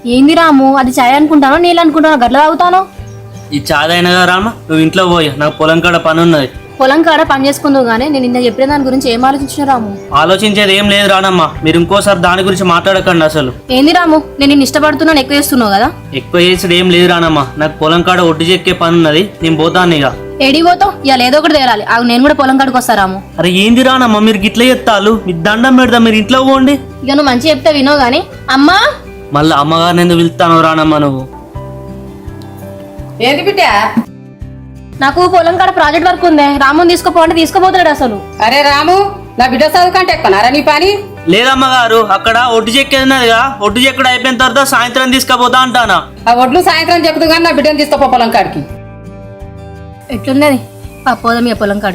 ఏంది రాము, అది చాయ్ అనుకుంటానో నీళ్ళు అనుకుంటానో గట్ల తాగుతాను. ఈ చాదైనా కదా రామ, నువ్వు ఇంట్లో పోయి, నాకు పొలం కాడ పని ఉన్నది. పొలం కాడ పని చేసుకుందావు గానీ నేను నిన్న చెప్పిన దాని గురించి ఏం ఆలోచించిన రాము? ఆలోచించేది ఏం లేదు రానమ్మా, మీరు ఇంకోసారి దాని గురించి మాట్లాడకండి. అసలు ఏంది రాము, నేను నిన్ను ఇష్టపడుతున్నాను ఎక్కువ చేస్తున్నావు కదా? ఎక్కువ చేసేది ఏం లేదు రానమ్మా, నాకు పొలం కాడ ఒడ్డు చెక్కే పని ఉన్నది, నేను పోతాను ఇక. ఏడికి పోతావు? ఇవాళ ఏదో ఒకటి తేరాలి. ఆగు, నేను కూడా పొలం కాడికి వస్తా రాము. అరే ఏంది రానమ్మా, మీరు గిట్ల చెప్తాలు, మీ దండం పెడతా, మీరు ఇంట్లో పోండి. ఇక నువ్వు మంచి చెప్తే వినో గానీ. అమ్మా, మళ్ళీ అమ్మగారిని ఎందుకు పిలుస్తాను రానమ్మా నువ్వు? ఏంది బిడ్డ? నాకు పొలం కాడ ప్రాజెక్ట్ వర్క్ ఉంది, రాముని తీసుకోపోంటే తీసుకోపోతాడు అసలు. అరే రాము, నా బిడ్డ చదువు కంటే ఎక్కువనారా నీ పని? లేదమ్మగారు, అక్కడ ఒడ్డు చెక్కేది ఉన్నదిగా, ఒడ్డు చెక్కడు అయిపోయిన తర్వాత సాయంత్రం తీసుకుపోతా అంటానా. ఆ ఒడ్లు సాయంత్రం చెప్తూ కానీ నా బిడ్డను తీసుకోపో పొలం కాడికి. ఎట్లున్నది? పోదాం ఇక పొలం కాడికి.